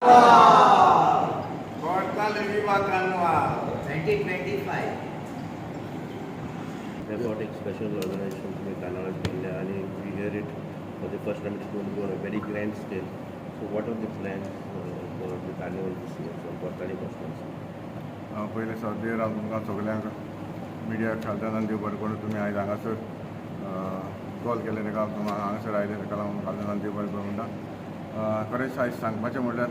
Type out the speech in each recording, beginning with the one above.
Cortale Viva Carnaval 2025. Robotic special organization तुम्ही कानावर केले आणि we hear it for the first time. It's going to go on a very grand scale. So what are the plans for the carnival this year from Cortale Cosmos? पहिले सद्यर हांव तुमकां सगल्यांक मिडियाक घालतना देव बरें करून तुमी आयज हांगासर कॉल केले ताका तुमकां हांगासर आयले ताका लागून घालतना देव बरें करून म्हणटा खरेंच आयज सांगपाचें म्हणल्यार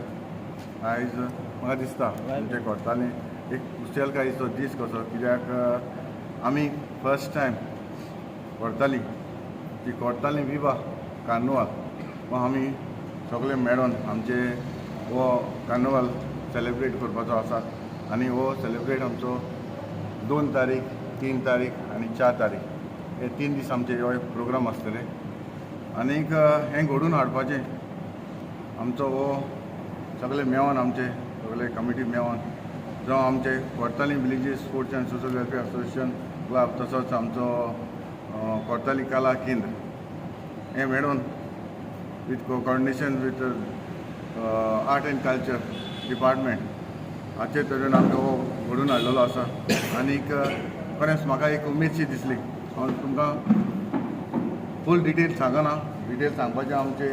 आयज म्हाका दिसता म्हणजे कोर्ताली एक खुशालकायेचो दीस कसो कित्याक आमी फर्स्ट टायम कोर्ताली ती कोर्ताली विवा कार्निवाल हो आमी सगळे मेळोन आमचे हो कार्निवाल सेलेब्रेट करपाचो आसा आनी हो सेलेब्रेट आमचो 2 तारीख 3 तारीख आनी 4 तारीख हे 3 दीस आमचे हो एक प्रोग्राम आसतले आनीक हें घडोवन हाडपाचें आमचो हो सगळे मेळोन आमचे सगळे कमिटी मेळोन जावं आमचे Cortalim villages sports and social welfare association club तसोच आमचो कोर्ताली कला केंद्र हे मेळोन with coordination with art and culture department हाचे तरेन आमकां हो घडोवन हाडलेलो आसा आनीक खरेंच म्हाका एक उमेदशी दिसली हांव तुमकां फूल डिटेल सांगना डिटेल सांगपाचें आमचे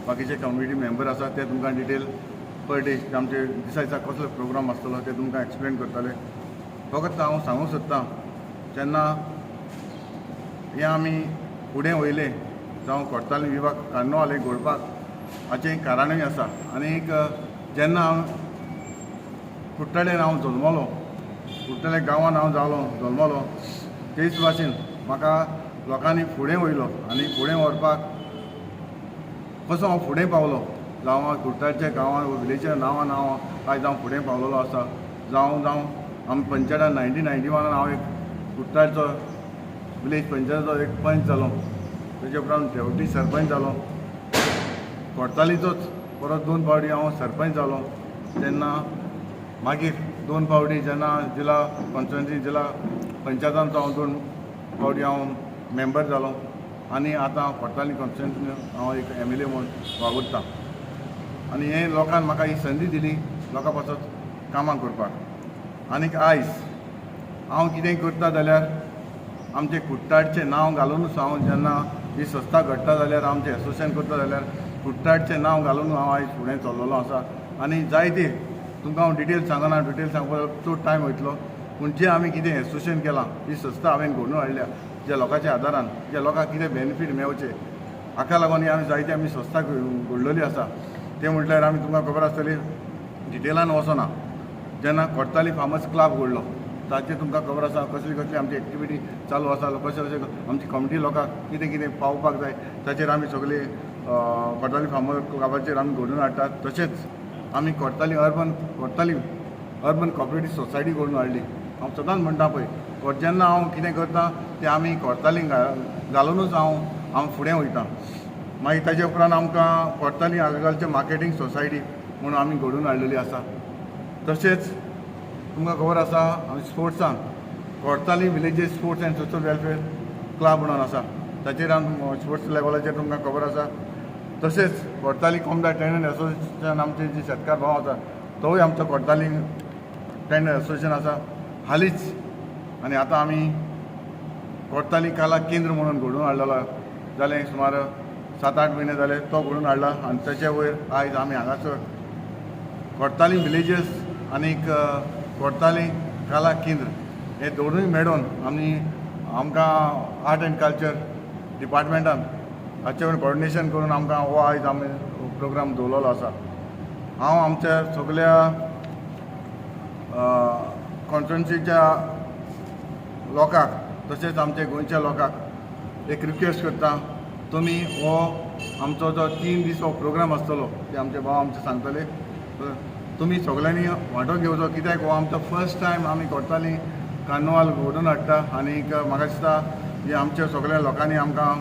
बाकीचे कम्युनिटी मेंबर आसा ते तुमकां डिटेल पर डे आमचे दिसा दिसा कसलो प्रोग्राम आसतलो ते तुमकां एक्सप्लेन करतले फकत हांव सांगूंक सोदतां जेन्ना हें आमी फुडें वयले जावं कोर्ताली विवा कार्निवाल एक घडपाक हाचें कारणूय आसा आनीक जेन्ना हांव कुट्टाळेन हांव जल्मलो कुट्टाळे गांवांत हांव जालो जल्मलो तेच भाशेन म्हाका लोकांनी फुडें वयलो आनी फुडें व्हरपाक कसो हांव फुडें पावलो जावं कुट्टाळच्या गांवांत विलेजीच्या नांवान हांव आयज हांव फुडें पावलेलो आसा जावं आमी पंचायतान 1991 हांव एक कुट्टाळचो विलेज पंचायतीचो एक पंच जालो तेजे उपरांत डेप्युटी सरपंच जालो कोर्तालीचोच परत 2 फावटी हांव सरपंच जालो तेन्ना मागीर 2 फावटी जेन्ना जिल्हा कॉन्स्टिट्युएन्सी जिल्हा पंचायतांचो हांव 2 फावटी हांव मेंबर जालो आनी आतां कोर्ताली कॉन्स्टिट्युएन्सी हांव एक MLA म्हणून वावुरतां आनी हे लोकांन म्हाका ही संदी दिली लोकां पासत कामां करपाक आनीक आयज हांव कितें करता जाल्यार आमचे कुट्टाळचें नांव घालूनच हांव जेन्ना ही संस्था घडटा जाल्यार आमचें एसोसिएशन करता जाल्यार कुट्टाळचें नांव घालून हांव आयज फुडें चल्लेलो आसा आनी जायते तुमकां हांव डिटेल सांगना डिटेल सांगपाक चड टायम वयतलो पूण जें आमी कितें एसोसिएशन केलां ही संस्था हांवें घडोवन हाडल्या ज्या लोकांच्या आदारान ज्या लोकांक कितें बेनिफीट मेळचें हाका लागून ही आमी जायते आमी संस्था घडलेली आसा तें म्हटल्यार आमी तुमकां खबर आसतली डिटेलान वचना जेन्ना कोर्ताली फार्मर्स क्लब घडलो ताचेर तुमकां खबर आसा कसली कसली आमची एक्टिविटी चालू आसा कशें कशें आमची कम्युनिटी लोकांक कितें कितें पावपाक जाय ताचेर आमी सगळी कोर्ताली फार्मर क्लबाचेर आमी घडोवन हाडटात तशेंच आमी कोर्ताली अर्बन कॉपरेटीव सोसायटी घडोवन हाडली हांव सदांच म्हणटा पळय जेन्ना हांव कितें करता तें आमी कोर्ताली घालूनच हांव फुडें वयतां मागीर ताचे उपरांत आमकां कोर्ताली एग्रिकल्चर मार्केटींग सोसायटी म्हणून आमी घडोवन हाडलेली आसा तशेंच तुमकां खबर आसा आमी स्पोर्ट्सान Cortalim villages sports and social welfare club म्हणून आसा ताचेर आमी स्पोर्ट्स लेवलाचेर तुमकां खबर आसा तशेंच कोर्ताली कॉमडा टेनर एसोसिएशन आमचे जे शेतकार भाव आसा तोय आमचो कोर्ताली टेनर एसोसिएशन आसा हालींच आनी आतां आमी कोर्ताली कला केंद्र म्हणून घडोवन हाडलेलो जालें सुमार 7-8 म्हयने जाले तो घडोवन हाडला आनी ताचे वयर आयज आमी हांगासर कोर्ताली विलेजीस आनीक कोर्ताली कला केंद्र हे दोनूय मेळोन आमकां आर्ट एंड कल्चर डिपार्टमेंटान हाचे वयर कोऑर्डिनेशन करून आमकां हो आयज आमी प्रोग्राम दवरलेलो आसा हांव आमच्या सगळ्या कॉन्स्टिट्युएन्सीच्या लोकांक तशेंच आमच्या गोंयच्या लोकांक एक रिक्वेस्ट करता तुमी हो आमचो जो 3 दीस हो प्रोग्राम आसतलो ते आमचे भाव आमचे सांगतले तुमी सगळ्यांनी वांटो घेवचो कित्याक हो आमचो फर्स्ट टायम आमी कोर्ताली कार्निवाल घडोवन हाडटा आनीक म्हाका दिसता की आमच्या सगळ्या लोकांनी आमकां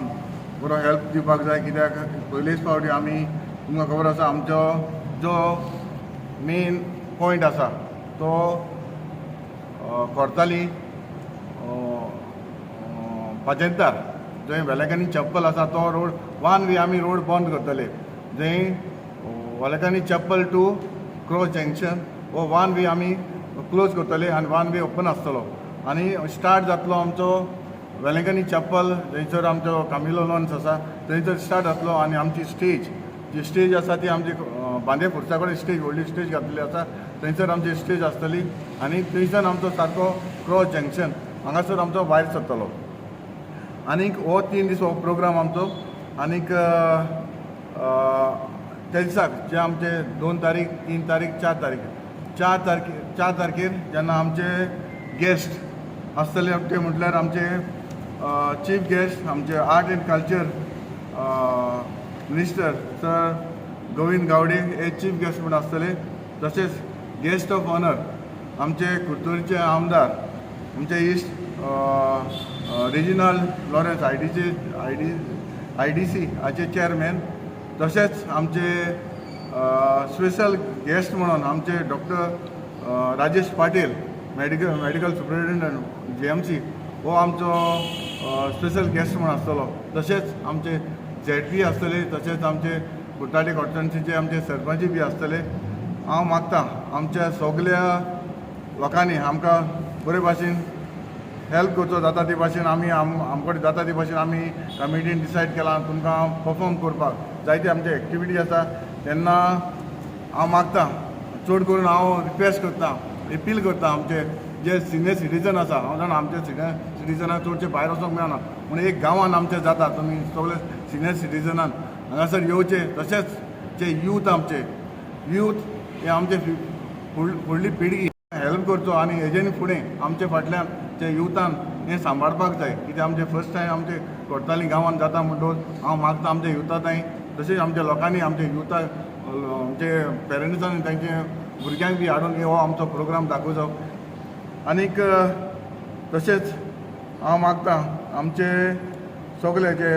बरो हेल्प दिवपाक जाय कित्याक पयलेच फावटी आमी तुमकां खबर आसा आमचो जो मेन पॉयंट आसा तो कोर्ताली पाजेंतार जंय वेलेकांनी चप्पल आसा तो रोड 1 वे आमी रोड बंद करतले जंय वेलेकांनी चप्पल टू क्रॉस जंक्शन हो 1 वे आमी क्लोज करतले आनी 1 वे ओपन आसतलो आनी स्टार्ट जातलो आमचो वेलंकनी चॅपल थंयसर आमचो कामिलो लॉन्स आसा थंयसर स्टार्ट जातलो आनी आमची स्टेज जी स्टेज आसा ती आमची बांदे फुर्सा कडेन स्टेज व्हडली स्टेज घातलेली आसा थंयसर आमची स्टेज आसतली आनी थंयसर आमचो सारको क्रॉस जंक्शन हांगासर आमचो भायर सरतलो आनीक हो 3 दीस हो प्रोग्राम आमचो आनीक त्या दिसाक जे आमचे 2 तारीख 3 तारीख 4 तारखेर जेन्ना आमचे गेस्ट आसतले ते म्हटल्यार आमचे चीफ गेस्ट आमचे art and culture minister sir Govind Gawade हे चीफ गेस्ट म्हणून आसतले तशेंच गेस्ट ऑफ ऑनर आमचे कुर्तोरीचे आमदार आमचे इश्ट रिजनल लॉरेन्स IDC हाचे चेअरमॅन तशेंच आमचे स्पेशल गेस्ट म्हणून आमचे doctor Rajesh Patil medical superintendent GMC हो आमचो स्पेशल गेस्ट म्हणून आसतलो तशेंच आमचे ZP आसतले तशेंच आमचे कुट्टाडे कॉन्स्टिट्युन्सीचे आमचे सरपंच बी आसतले हांव मागतां आमच्या सगल्या लोकांनी आमकां बरे भाशेन हेल्प करचो जाता ते भाशेन आमी आमकडे जाता ते भाशेन आमी कमिटीन डिसायड केलां तुमकां परफॉर्म करपाक जायते आमचे एक्टिविटी आसा तेन्ना हांव मागतां चड करून हांव रिक्वेस्ट करतां अपील करतां आमचे जे सिनियर सिटीजन आसा हांव जाणा आमचे सिनियर सिटीजनाक चडशे भायर वचोंक मेळना पूण एक गांवान आमचे जाता तुमी सगळे सिनियर सिटीजनान हांगासर येवचे तशेंच जे यूथ आमचे यूथ हे आमचे फुडली पिढी हेल्प करचो आनी हेजेनी फुडें आमचे फाटल्यान जे युथान हें सांबाळपाक जाय कित्याक आमचे फर्स्ट टायम आमचे कोर्ताली गांवांत जाता म्हणटून हांव मागता आमच्या युथांताय तशेंच आमच्या लोकांनी आमच्या युथाक आमचे पेरंट्सांनी तांचे भुरग्यांक बी हाडून हो आमचो प्रोग्राम दाखोवचो आनीक तशेंच हांव मागतां आमचे सगळे जे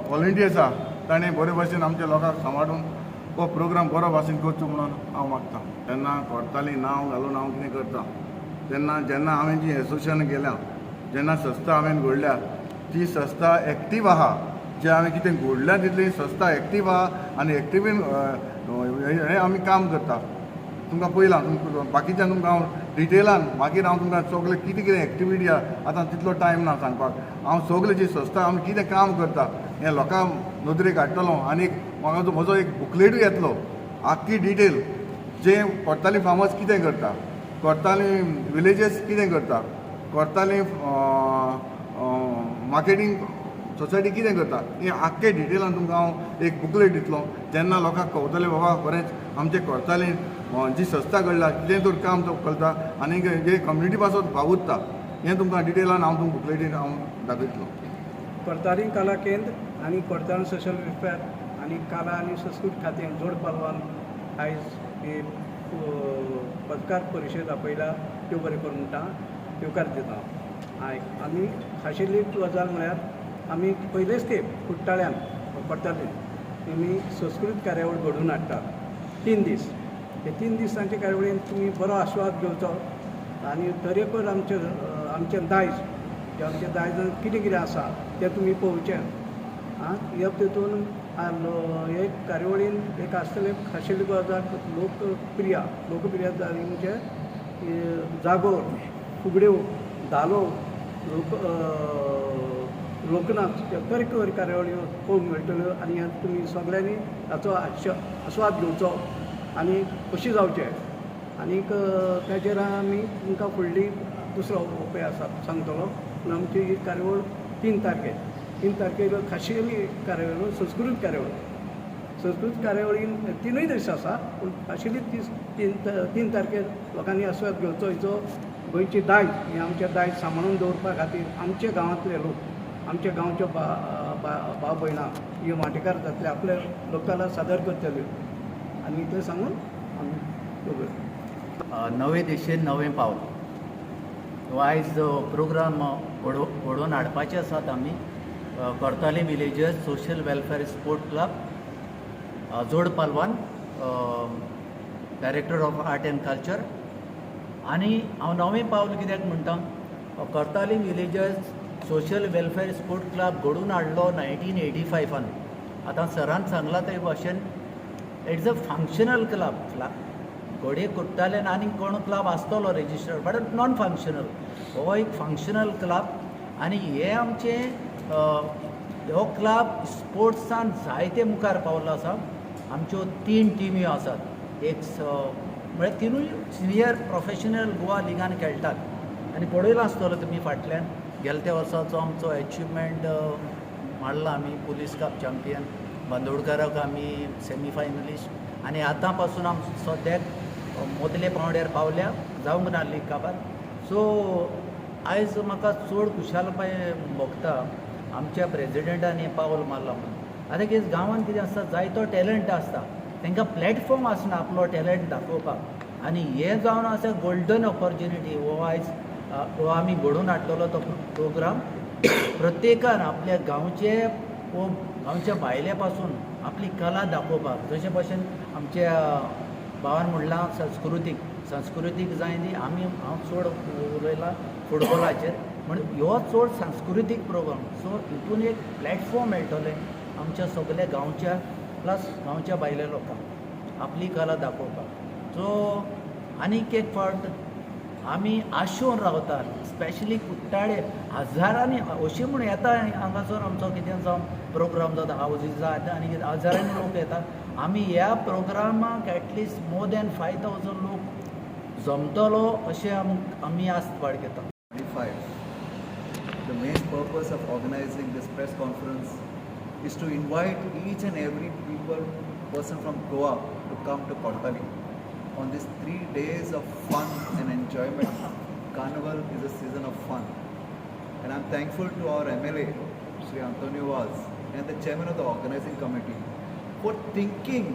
वॉलंटियर्स आसा ताणें बरे भाशेन आमच्या लोकांक सांबाळून हो प्रोग्राम बरो भाशेन करचो म्हणून हांव मागतां तेन्ना कोर्ताली नांव घालून हांव कितें करतां तेन्ना जेन्ना हांवें जी एसोसिएशन केल्या जेन्ना संस्था हांवें घडल्या ती संस्था एक्टीव आहा जे हांवें कितें घडल्या तितली संस्था एक्टीव आहा आनी एक्टिवीन हें आमी काम करता तुमकां पयलां बाकीच्यान तुमकां हांव डिटेलान मागीर हांव तुमकां सगळें कितें कितें एक्टिविटी आहा आतां तितलो टायम ना सांगपाक हांव सगळें जी संस्था आमी कितें काम करता हें लोकांक नदरेक हाडटलो आनी म्हाका म्हजो एक बुकलेटूय येतलो आख्खी डिटेल जे कोर्ताली फार्मर्स कितें करता कोर्ताली विलेजीस कितें करता कोर्ताली मार्केटींग सोसायटी कितें करता हें आख्खे डिटेलान तुमकां हांव एक बुकलेट दितलो जेन्ना लोकांक कळटलें बाबा बरेंच आमचे कोर्तालीन जी संस्था घडला कितें तर काम तो करता आनी जे कम्युनिटी पासत भावुरता हें तुमकां डिटेलान हांव तुमकां बुकलेटीन हांव दाखयतलो कोर्तालीन कला केंद्र आनी कोर्तालीन सोशल वेलफेअर आनी कला आनी संस्कृती खातें जोड पालवान आयज पत्रकार परिशद आपयला त्यो बरें करून म्हणटा येवकार दिता आमी खाशेली गजाल म्हळ्यार आमी पयलेच खेप कुट्टाळ्यान कोर्तालीन आमी संस्कृत कार्यावळ घडोवन हाडटात 3 दीस हे 3 दिसांचे कार्यावळीन तुमी बरो आस्वाद घेवचो आनी तरेकवार आमचें दायज जे आमचें दायज कितें कितें आसा तें तुमी पळोवचें ह्या तितून हे कार्यावळीन एक आसतलें खाशेली गजाल लोकप्रिय जाली म्हणजे जागोर फुगड्यो धालो लोकनाच तरेकवार कार्यावळी पळोवंक मेळटल्यो आनी तुमी सगळ्यांनी हाचो आस्वाद घेवचो आनी खोशी जावचें आनीक ताचेर आमी तुमकां फुडली दुसरो उपाय आसा सांगतलो पूण आमची ही कार्यावळ 3 तारखेर खाशेली कार्यावळ संस्कृत कार्यावळीन 3 दीस आसा पूण खाशेली 3 तारखेर लोकांनी आस्वाद घेवचो हिचो गोंयची दायज ही आमचें दायज सांबाळून दवरपा खातीर आमचे गांवांतले लोक आमच्या गांवच्यो भाव भयणां ह्यो वांटेकार जातले आपल्या लोकांना सादर करतल्यो आनी तें सांगून आमी नवे दिशेन नवें पावल तो आयज प्रोग्राम घडोवन हाडपाचे आसात आमी Cortalim villagers social welfare sport club जोड पालवान director of art and culture आनी हांव नवें पावल कित्याक म्हणटा Cortalim villagers social welfare sport club घडोवन हाडलो 1985 आतां सरान सांगला ते भाशेन इट्स अ फंक्शनल क्लब. घोडे कुट्टाल्यान आनी कोण क्लब आसतलो रेजिस्टर्ड बट नॉन फंक्शनल. हो एक फंक्शनल क्लब आनी हे आमचे हो क्लब स्पोर्ट्सान जायते मुखार पावल्लो आसा. आमच्यो 3 टिमी आसात. एक म्हळ्यार तिनूय सिनियर प्रोफेशनल गोवा लिगान खेळटात आनी पळयलो आसतलो तुमी फाटल्यान गेल्या त्या वर्साचो आमचो अचिवमेंट मारला आमी पुलीस कप चॅम्पियन. बांदोडकाराक आमी सेमी फायनलिस्ट आनी आतां पासून आम सद्याक मदले पावंड्यार पावल्या जावंक ना लीग काबार. सो आयज म्हाका चड खुशालकाय भोगता आमच्या प्रेजिडेंटान हें पावल मारला म्हणून. आतां कितें गांवांत कितें आसता जायतो टॅलंट आसता तांकां प्लॅटफॉर्म आसना आपलो टॅलंट दाखोवपाक आनी हें जावन आसा गोल्डन ऑपॉर्च्युनिटी. हो आयज हो आमी घडोवन हाडटलो तो प्रोग्राम. प्रत्येकान आपल्या गांवचे वो गांवच्या भायल्या पासून आपली कला दाखोवपाक जशे भशेन आमच्या भावान म्हणलां संस्कृतीक जाय ती आमी हांव चड उलयलां फुटबॉलाचेर म्हणून ह्यो चड सांस्कृतीक प्रोग्राम. सो हितून एक प्लॅटफॉर्म मेळटलें आमच्या सगळ्या गांवच्या प्लस गांवच्या भायल्या लोकांक आपली कला दाखोवपाक. सो आनीक एक फावट आमी आशोवन रावतात स्पेशली कुट्टाळे हजारांनी अशें म्हूण येता हांगासर आमचो कितें जावन प्रोग्राम जाता हावजीस जाता आनी हजारांनी लोक येतात. आमी ह्या प्रोग्रामाक एटलिस्ट मोर दॅन 5,000 लोक जमतलो अशें आमी आस्त बाळगिता. 25. The main purpose of organizing this press conference is to invite each and every person from Goa to come to Kortali on these 3 days of fun and enjoyment. Carnival is a season of fun, and I'm thankful to our MLA, Sri Antonio Vaz, and the chairman of the organizing committee for thinking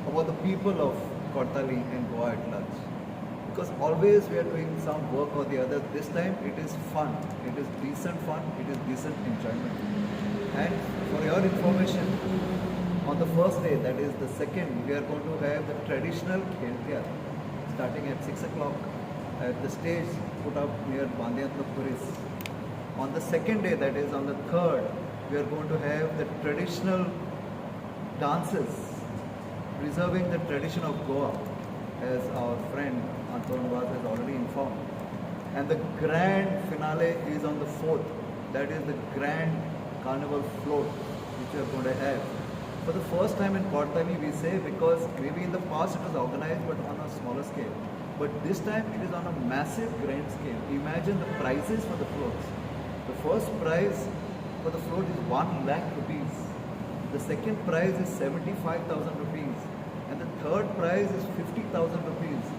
about the people of Kortali and Goa at large. Because always we are doing some work or the other. This time it is fun. It is decent fun. It is decent enjoyment. And for your information, on the first day, that is the second, we are going to have the traditional Kheltiar starting at 6 o'clock at the stage put up near Bandiatnapuris. On the second day, that is on the third, we are going to have the traditional dances, preserving the tradition of Goa, as our friend Anton Vaz has already informed. And the grand finale is on the 4th. That is the grand carnival float which we are going to have. For the first time in Kortali, we say, because maybe in the past it was organized but on a smaller scale. But this time it is on a massive grand scale. Imagine the prizes for the floats. The first prize for the float is 1 lakh rupees. The second prize is 75,000 rupees. And the third prize is 50,000 rupees.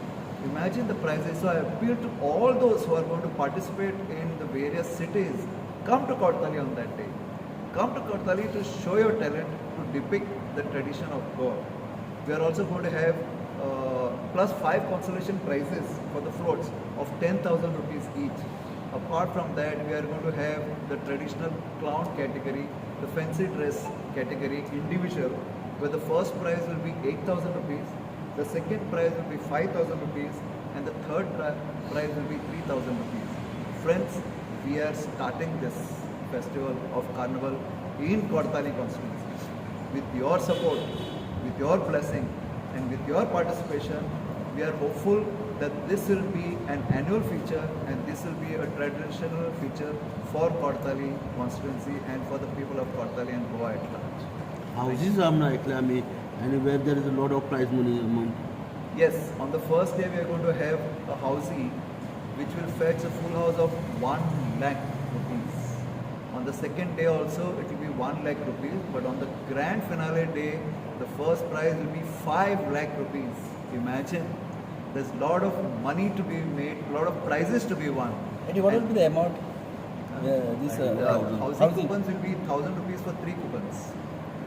Imagine the prizes. So I appeal to all those who are going to participate in the various cities, come to Kortali on that day. Come to Kortali to show your talent, to depict the tradition of Goa. We are also going to have plus 5 consolation prizes for the floats of 10,000 rupees each. Apart from that, we are going to have the traditional clown category, the fancy dress category individual, where the first prize will be 8,000 rupees, the second prize will be 5,000 rupees, and the third prize will be 3,000 rupees. Friends, we are starting this festival of Carnival in Kortali constituency. With your support, with your blessing, and with your participation, we are hopeful that this will be an annual feature and this will be a traditional feature for Kortali constituency and for the people of Kortali and Goa at large. Houses आमना ऐकले आम्ही and where there is a lot of prize money amount. Yes, on the first day we are going to have a housey which will fetch a full house of 1 lakh rupees. On the second day also it will be 1 lakh rupees, but on the grand finale day the first prize will be 5 lakh rupees. Imagine, there's a lot of money to be made, a lot of prizes to be won. And what will be the amount? Housing coupons will be 1,000 rupees for 3 coupons.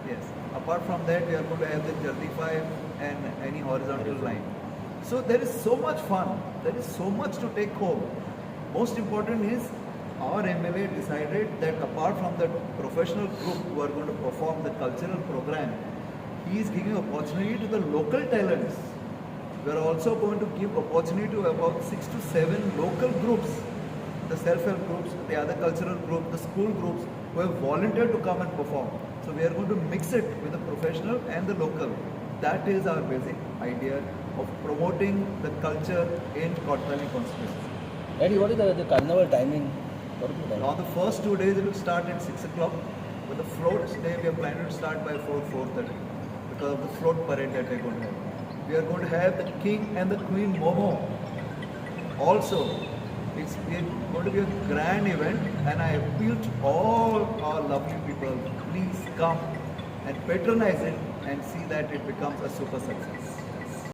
Yes. Apart from that, we are going to have the Jaldi 5 and any horizontal line. So there is so much fun. There is so much to take home. Most important is our MLA decided that apart from the professional group who are going to perform the cultural program, he is giving opportunity to the local talents. We are also going to give opportunity to about 6 to 7 local groups, the self-help groups, the other cultural groups, the school groups who have volunteered to come and perform. So we are going to mix it with the professional and the local. that is our basic idea of promoting the culture in Kottali constituency. Eddie, what is the carnival timing? What is the timing? On the first 2 days it will start at 6 o'clock, but the float day we are planning to start by 4:30 because of the float parade that we are going to have. We are going to have the king and the queen Momo. Also, it's going to be a grand event, and I appeal to all our lovely people, please come and patronize it and see that it becomes a super success.